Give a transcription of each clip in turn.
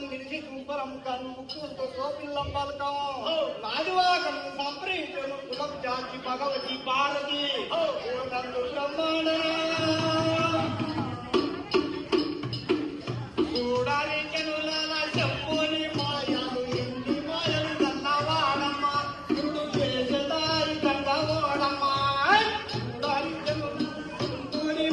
నిలిచి చూపరం కన్ను ముక్కు సోపిల్లం పలకం నాదివాకం సంప్రీతులు కులం జాతి భగవతి భారతి నన్ను బ్రహ్మాండ చూడాలి జనుల చెప్పుని మాయలు ఎన్ని మాయలు కన్నవాడమ్మ ఇప్పుడు చేసేదారి కన్నవాడమ్మ చూడాలి జనుల చెప్పుని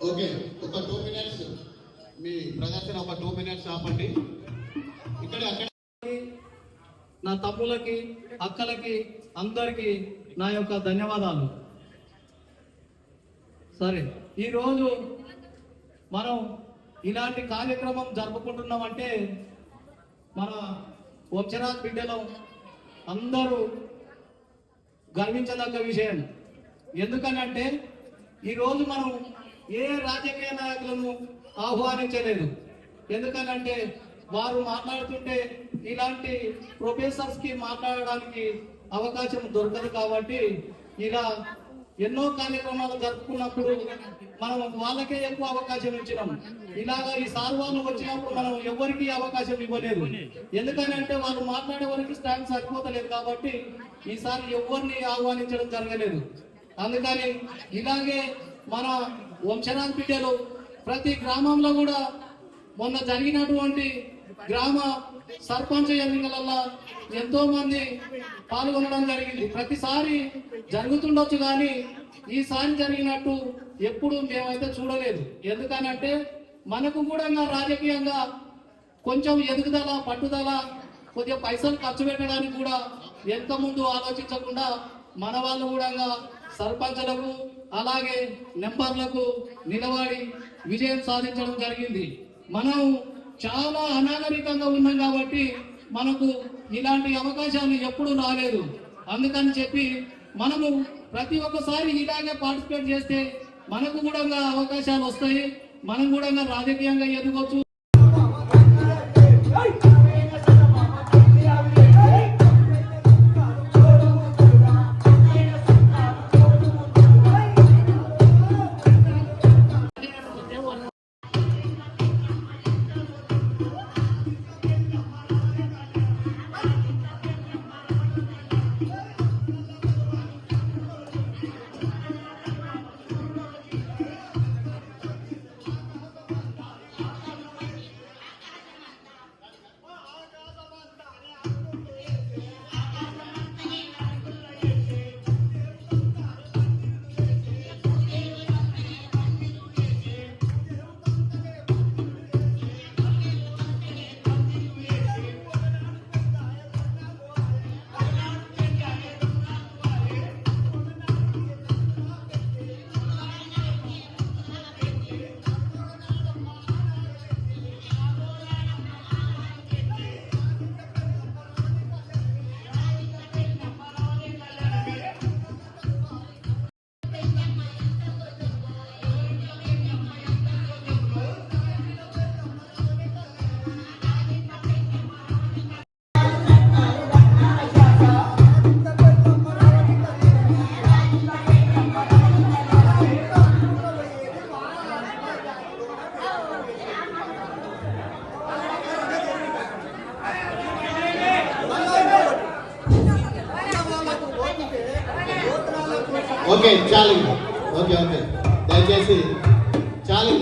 ఓకే, ఒక 2 minutes మీ ప్రదర్శన ఒక 2 minutes ఆపండి. ఇక్కడ నా తమ్ములకి అక్కలకి అందరికీ నా యొక్క ధన్యవాదాలు. సరే, ఈరోజు మనం ఇలాంటి కార్యక్రమం జరుపుకుంటున్నామంటే మన వంశరాజ్ బిడ్డలో అందరూ గర్వించదగ్గ విషయం. ఎందుకనంటే ఈరోజు మనం ఏ రాజకీయ నాయకులను ఆహ్వానించలేదు. ఎందుకనంటే వారు మాట్లాడుతుంటే ఇలాంటి ప్రొఫెసర్స్కి మాట్లాడడానికి అవకాశం దొరకదు. కాబట్టి ఇలా ఎన్నో కార్యక్రమాలు జరుపుకున్నప్పుడు మనం వాళ్ళకే ఎక్కువ అవకాశం ఇచ్చినాం. ఇలాగా ఈ సార్వాలు వచ్చినప్పుడు మనం ఎవరికి అవకాశం ఇవ్వలేదు. ఎందుకనంటే వాళ్ళు మాట్లాడే వరకు స్టాండ్ సరిపోతలేదు. కాబట్టి ఈసారి ఎవరిని ఆహ్వానించడం జరగలేదు. అందుకని ఇలాగే మన వంశరాజ్ బిడ్డలు ప్రతి గ్రామంలో కూడా మొన్న జరిగినటువంటి గ్రామ సర్పంచ్ ఎన్నికలలో ఎంతో మంది పాల్గొనడం జరిగింది. ప్రతిసారి జరుగుతుండొచ్చు కానీ ఈసారి జరిగినట్టు ఎప్పుడు మేమైతే చూడలేదు. ఎందుకనంటే మనకు కూడా రాజకీయంగా కొంచెం ఎదుగుదల పట్టుదల కొద్దిగా పైసలు ఖర్చు పెట్టడానికి కూడా ఎంత ముందు ఆలోచించకుండా మన వాళ్ళు కూడా సర్పంచులకు అలాగే నెంబర్లకు నిలబడి విజయం సాధించడం జరిగింది. మనం చాలా అనాగరికంగా ఉన్నాం కాబట్టి మనకు ఇలాంటి అవకాశాలు ఎప్పుడూ రాలేదు. అందుకని చెప్పి మనము ప్రతి ఒక్కసారి ఇలాగే పార్టిసిపేట్ చేస్తే మనకు కూడా అవకాశాలు వస్తాయి, మనం కూడా రాజకీయంగా ఎదగొచ్చు. ఓకే చాలు. ఓకే ఓకే దయచేసి చాలు.